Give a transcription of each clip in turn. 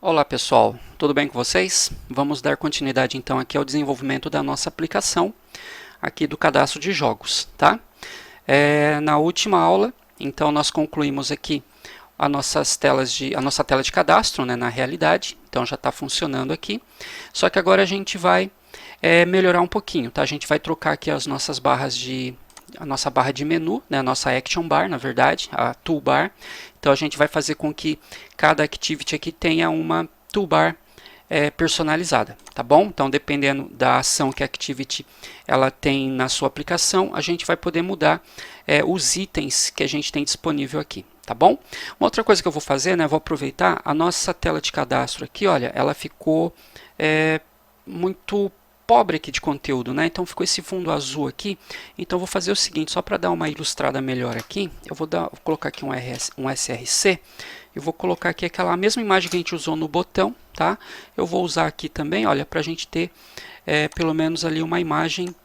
Olá pessoal, tudo bem com vocês? Vamos dar continuidade então aqui ao desenvolvimento da nossa aplicação aqui do cadastro de jogos, tá? Na última aula, então nós concluímos aqui a nossa tela de cadastro, né, na realidade, então já está funcionando aqui. Só que agora a gente vai melhorar um pouquinho, tá? A gente vai trocar aqui as nossas a nossa barra de menu, né, a nossa action bar, na verdade, a toolbar. Então a gente vai fazer com que cada activity aqui tenha uma toolbar personalizada, tá bom? Então dependendo da ação que a activity ela tem na sua aplicação, a gente vai poder mudar os itens que a gente tem disponível aqui, tá bom? Uma outra coisa que eu vou fazer, né, vou aproveitar a nossa tela de cadastro aqui, olha, ela ficou muito pobre aqui de conteúdo, né? Então ficou esse fundo azul aqui. Então eu vou fazer o seguinte, só para dar uma ilustrada melhor aqui, eu vou colocar aqui um SRC. Eu vou colocar aqui aquela mesma imagem que a gente usou no botão, tá? Eu vou usar aqui também, olha, para a gente ter pelo menos ali uma imagem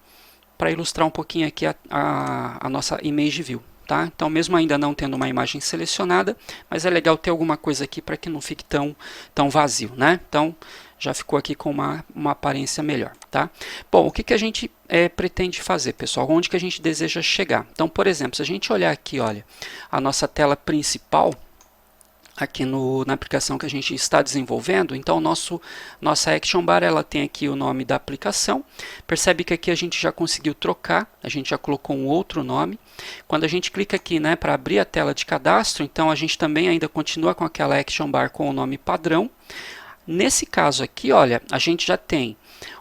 para ilustrar um pouquinho aqui a nossa image view. Tá? Então, mesmo ainda não tendo uma imagem selecionada, mas é legal ter alguma coisa aqui para que não fique tão vazio, né? Então, já ficou aqui com uma aparência melhor, tá? Bom, o que a gente pretende fazer, pessoal? Onde que a gente deseja chegar? Então, por exemplo, se a gente olhar aqui, olha, a nossa tela principal, aqui na aplicação que a gente está desenvolvendo, então nossa Action Bar ela tem aqui o nome da aplicação. Percebe que aqui a gente já conseguiu trocar, a gente já colocou um outro nome. Quando a gente clica aqui, né, para abrir a tela de cadastro, então a gente também ainda continua com aquela Action Bar com o nome padrão. Nesse caso aqui, olha, a gente já tem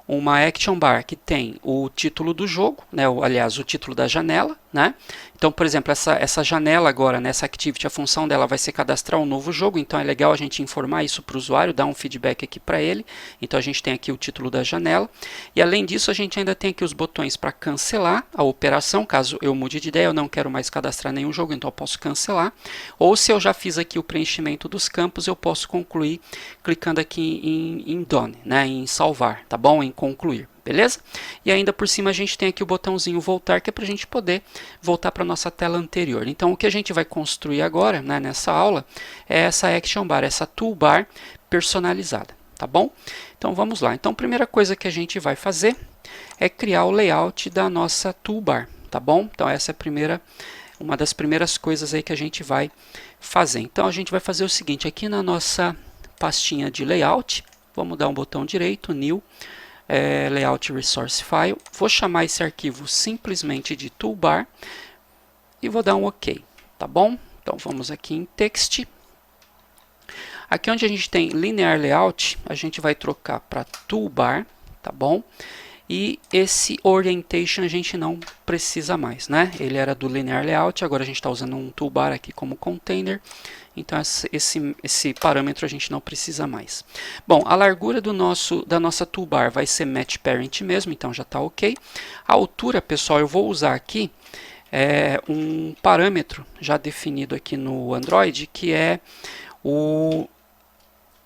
uma Action Bar que tem o título do jogo, né, aliás, o título da janela, né? Então, por exemplo, essa janela agora, nessa Activity, a função dela vai ser cadastrar um novo jogo, então é legal a gente informar isso para o usuário, dar um feedback aqui para ele. Então a gente tem aqui o título da janela. E além disso, a gente ainda tem aqui os botões para cancelar a operação, caso eu mude de ideia, eu não quero mais cadastrar nenhum jogo, então eu posso cancelar. Ou se eu já fiz aqui o preenchimento dos campos, eu posso concluir clicando aqui em Done, né, em salvar, tá bom? Em concluir. Beleza? E ainda por cima a gente tem aqui o botãozinho voltar, que é para a gente poder voltar para a nossa tela anterior. Então o que a gente vai construir agora, né, nessa aula, é essa Action Bar, essa Toolbar personalizada, tá bom? Então vamos lá. Então a primeira coisa que a gente vai fazer é criar o layout da nossa Toolbar, tá bom? Então essa é uma das primeiras coisas aí que a gente vai fazer. Então a gente vai fazer o seguinte, aqui na nossa pastinha de layout, vamos dar um botão direito, New, Layout Resource File. Vou chamar esse arquivo simplesmente de Toolbar e vou dar um OK, tá bom? Então vamos aqui em Text. Aqui onde a gente tem Linear Layout, a gente vai trocar para Toolbar, tá bom? E esse Orientation a gente não precisa mais, né? Ele era do Linear Layout, agora a gente está usando um Toolbar aqui como container. Então esse parâmetro a gente não precisa mais. Bom, a largura da nossa toolbar vai ser match parent mesmo, então já está ok. A altura, pessoal, eu vou usar aqui um parâmetro já definido aqui no Android, que é o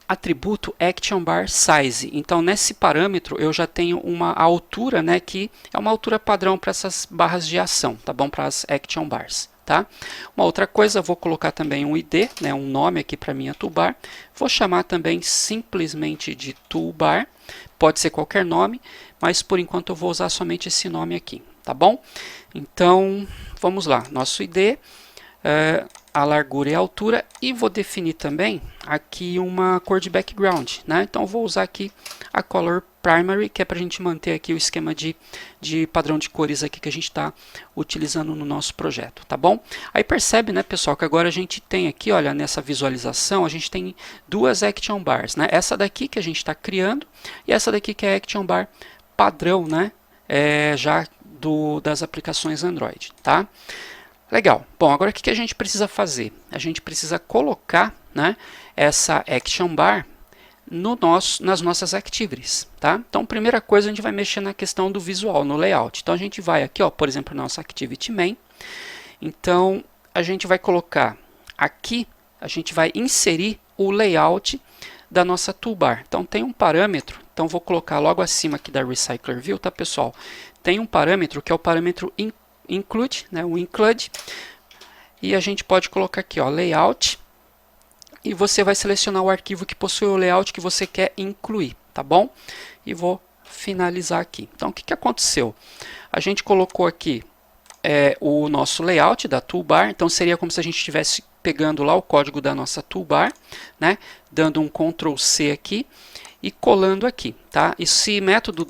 atributo Action Bar Size. Então, nesse parâmetro, eu já tenho uma altura, né, que é uma altura padrão para essas barras de ação, tá bom? Para as Action Bars. Tá? Uma outra coisa, vou colocar também um ID, né, um nome aqui para minha toolbar. Vou chamar também simplesmente de toolbar. Pode ser qualquer nome, mas por enquanto eu vou usar somente esse nome aqui, tá bom? Então, vamos lá. Nosso ID, a largura e a altura, e vou definir também aqui uma cor de background, né? Então vou usar aqui a color primary, que é para a gente manter aqui o esquema de padrão de cores aqui que a gente está utilizando no nosso projeto, tá bom? Aí percebe, né, pessoal, que agora a gente tem aqui, olha, nessa visualização, a gente tem duas Action Bars, né? Essa daqui que a gente está criando e essa daqui que é a Action Bar padrão, né? Já das aplicações Android, tá? Legal. Bom, agora o que a gente precisa fazer? A gente precisa colocar, né, essa Action Bar nas nossas activities, tá? Então, primeira coisa, a gente vai mexer na questão do visual, no layout. Então, a gente vai aqui, ó, por exemplo, na nossa Activity Main. Então, a gente vai colocar aqui, a gente vai inserir o layout da nossa toolbar. Então, tem um parâmetro, então vou colocar logo acima aqui da Recycler View, tá, pessoal? Tem um parâmetro que é o parâmetro include, né, o include, e a gente pode colocar aqui, ó, layout, e você vai selecionar o arquivo que possui o layout que você quer incluir, tá bom? E vou finalizar aqui. Então, o que aconteceu? A gente colocou aqui o nosso layout da toolbar, então seria como se a gente estivesse pegando lá o código da nossa toolbar, né? Dando um Ctrl C aqui e colando aqui, tá? Esse método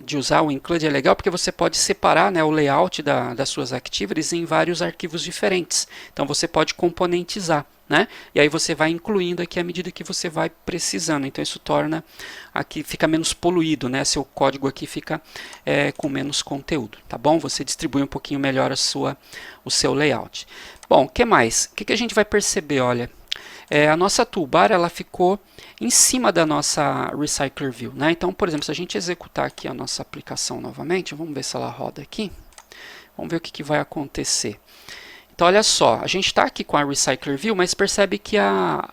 de usar o include é legal porque você pode separar, né, o layout das suas activities em vários arquivos diferentes. Então você pode componentizar, né? E aí você vai incluindo aqui à medida que você vai precisando. Então isso torna aqui, fica menos poluído, né? Seu código aqui fica com menos conteúdo, tá bom? Você distribui um pouquinho melhor o seu layout. Bom, o que mais? O que a gente vai perceber? Olha, a nossa toolbar ela ficou em cima da nossa Recycler View, né? Então, por exemplo, se a gente executar aqui a nossa aplicação novamente, vamos ver se ela roda aqui. Vamos ver o que vai acontecer. Então, olha só, a gente está aqui com a Recycler View, mas percebe que a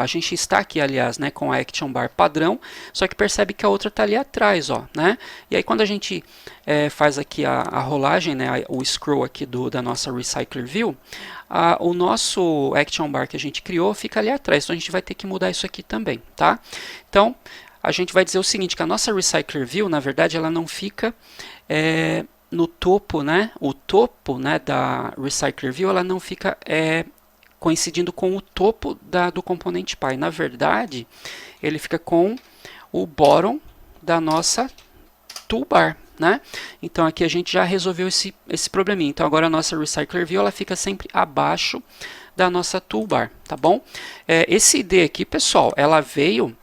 gente está aqui, aliás, né, com a Action Bar padrão, só que percebe que a outra está ali atrás, ó, né? E aí quando a gente faz aqui a rolagem, né, o scroll aqui da nossa Recycler View, o nosso Action Bar que a gente criou fica ali atrás, então a gente vai ter que mudar isso aqui também, tá? Então, a gente vai dizer o seguinte, que a nossa Recycler View, na verdade, ela não fica no topo, né? O topo, né, da Recycler View, ela não fica coincidindo com o topo do componente Py. Na verdade, ele fica com o bottom da nossa toolbar, né? Então aqui a gente já resolveu esse probleminha. Então agora a nossa Recycler View ela fica sempre abaixo da nossa toolbar, tá bom? Esse ID aqui, pessoal, ela veio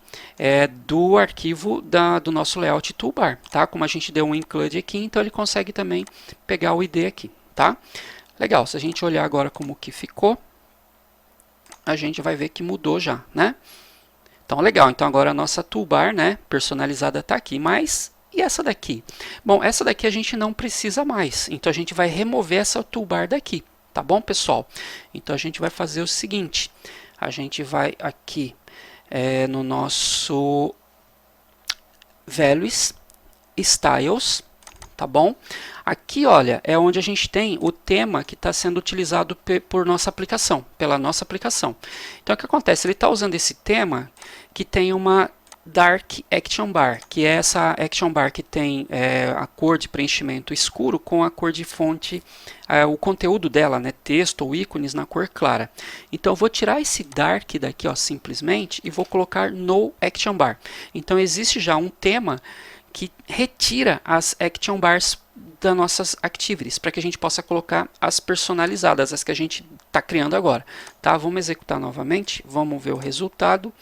do arquivo do nosso layout toolbar, tá? Como a gente deu um include aqui, então ele consegue também pegar o ID aqui, tá? Legal, se a gente olhar agora como que ficou, a gente vai ver que mudou já, né? Então, legal. Então, agora a nossa toolbar, né, personalizada está aqui. Mas, e essa daqui? Bom, essa daqui a gente não precisa mais. Então, a gente vai remover essa toolbar daqui. Tá bom, pessoal? Então, a gente vai fazer o seguinte. A gente vai aqui no nosso Values, Styles, tá bom? Aqui, olha, é onde a gente tem o tema que está sendo utilizado por nossa aplicação, pela nossa aplicação. Então, o que acontece? Ele está usando esse tema que tem uma Dark Action Bar, que é essa Action Bar que tem a cor de preenchimento escuro com a cor de fonte, o conteúdo dela, né, texto ou ícones na cor clara. Então, eu vou tirar esse Dark daqui, ó, simplesmente, e vou colocar No Action Bar. Então, existe já um tema que retira as Action Bars das nossas activities, para que a gente possa colocar as personalizadas, as que a gente está criando agora. Tá? Vamos executar novamente, vamos ver o resultado,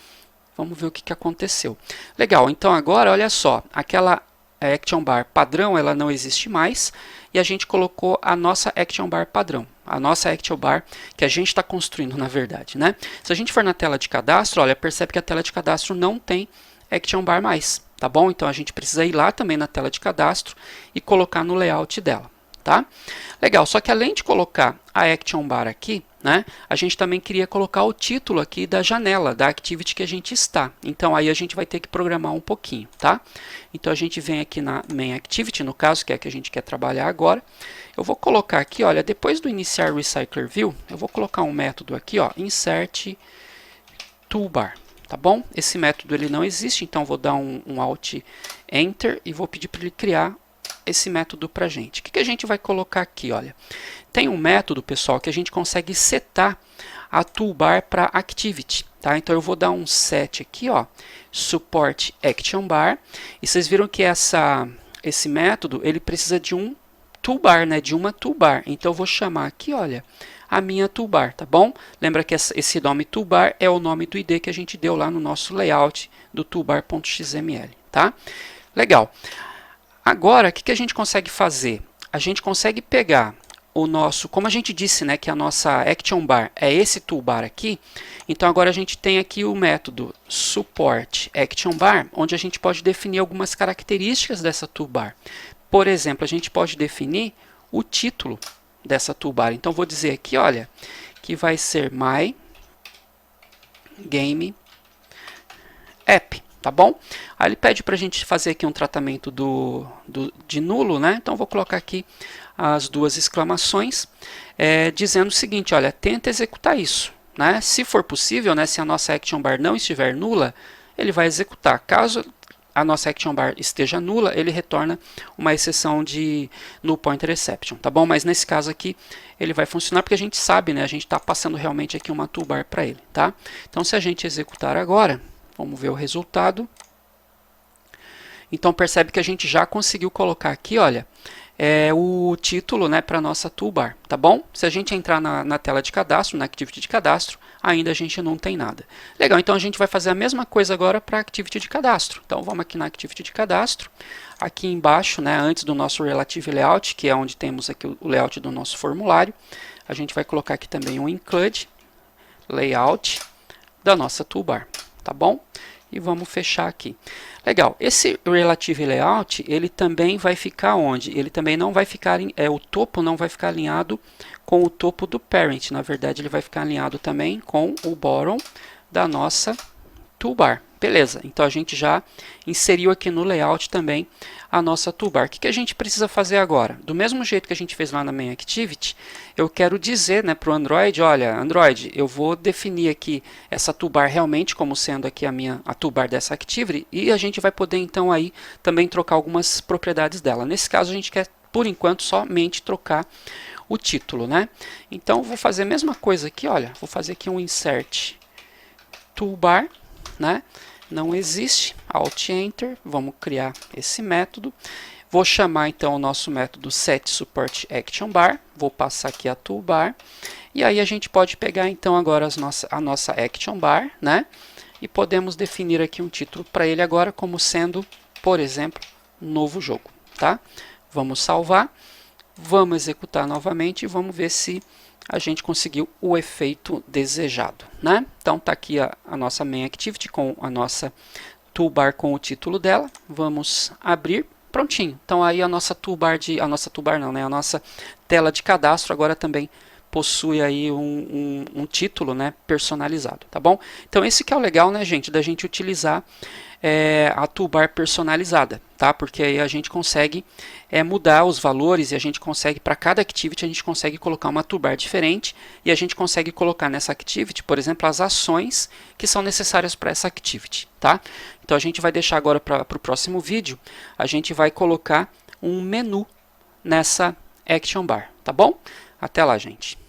vamos ver o que aconteceu. Legal, então agora, olha só, aquela Action Bar padrão, ela não existe mais, e a gente colocou a nossa Action Bar padrão, a nossa Action Bar que a gente está construindo, na verdade, né? Se a gente for na tela de cadastro, olha, percebe que a tela de cadastro não tem Action Bar mais. Tá bom? Então a gente precisa ir lá também na tela de cadastro e colocar no layout dela, tá? Legal, só que além de colocar a Action Bar aqui, né, a gente também queria colocar o título aqui da janela, da activity que a gente está. Então aí a gente vai ter que programar um pouquinho, tá? Então a gente vem aqui na Main Activity, no caso, que é a que a gente quer trabalhar agora. Eu vou colocar aqui, olha, depois do iniciar Recycler View, eu vou colocar um método aqui, ó, Insert Toolbar. Tá bom? Esse método ele não existe, então vou dar um Alt Enter e vou pedir para ele criar esse método para a gente. O que a gente vai colocar aqui? Olha, tem um método, pessoal, que a gente consegue setar a toolbar para Activity. Tá? Então eu vou dar um set aqui, ó, Support Action Bar, e vocês viram que esse método ele precisa de um toolbar, né, de uma toolbar. Então eu vou chamar aqui, olha, a minha toolbar, tá bom? Lembra que esse nome toolbar é o nome do ID que a gente deu lá no nosso layout do toolbar.xml, tá? Legal. Agora, o que a gente consegue fazer? A gente consegue pegar o nosso, como a gente disse, né, que a nossa Action Bar é esse toolbar aqui, então agora a gente tem aqui o método Support Action Bar, onde a gente pode definir algumas características dessa toolbar. Por exemplo, a gente pode definir o título dessa toolbar. Então, vou dizer aqui, olha, que vai ser My Game App, tá bom? Aí ele pede para a gente fazer aqui um tratamento de nulo, né? Então, vou colocar aqui as duas exclamações, dizendo o seguinte, olha, tenta executar isso, né? Se for possível, né, se a nossa action bar não estiver nula, ele vai executar. Caso a nossa action bar esteja nula, ele retorna uma exceção de null pointer exception, tá bom? Mas nesse caso aqui, ele vai funcionar porque a gente sabe, né? A gente está passando realmente aqui uma toolbar para ele, tá? Então, se a gente executar agora, vamos ver o resultado. Então, percebe que a gente já conseguiu colocar aqui, olha, o título, né, para a nossa toolbar, tá bom? Se a gente entrar na tela de cadastro, na Activity de cadastro, ainda a gente não tem nada. Legal, então a gente vai fazer a mesma coisa agora para a Activity de cadastro. Então, vamos aqui na Activity de cadastro. Aqui embaixo, né, antes do nosso Relative Layout, que é onde temos aqui o layout do nosso formulário, a gente vai colocar aqui também um Include Layout da nossa toolbar, tá bom? E vamos fechar aqui. Legal, esse Relative Layout, ele também vai ficar onde? Ele também não vai ficar, o topo não vai ficar alinhado com o topo do Parent. Na verdade, ele vai ficar alinhado também com o Bottom da nossa toolbar. Beleza, então a gente já inseriu aqui no layout também a nossa toolbar. O que a gente precisa fazer agora? Do mesmo jeito que a gente fez lá na Main Activity, eu quero dizer, né, para o Android, olha, Android, eu vou definir aqui essa toolbar realmente como sendo aqui a toolbar dessa Activity, e a gente vai poder então aí também trocar algumas propriedades dela. Nesse caso a gente quer, por enquanto, somente trocar o título, né? Então eu vou fazer a mesma coisa aqui, olha, vou fazer aqui um insert toolbar, né? Não existe, Alt Enter, vamos criar esse método. Vou chamar então o nosso método setSupportActionBar, vou passar aqui a toolbar, e aí a gente pode pegar então agora a nossa ActionBar, né? E podemos definir aqui um título para ele agora como sendo, por exemplo, novo jogo, tá? Vamos salvar, vamos executar novamente e vamos ver se a gente conseguiu o efeito desejado, né? Então tá aqui a nossa Main Activity com a nossa toolbar com o título dela. Vamos abrir, prontinho. Então aí a nossa tela de cadastro agora também possui aí um título, né, personalizado, tá bom? Então esse que é o legal, né, gente, da gente utilizar a toolbar personalizada, tá? Porque aí a gente consegue mudar os valores e a gente consegue, para cada activity, a gente consegue colocar uma toolbar diferente e a gente consegue colocar nessa activity, por exemplo, as ações que são necessárias para essa activity, tá? Então a gente vai deixar agora para o próximo vídeo, a gente vai colocar um menu nessa action bar, tá bom? Até lá, gente.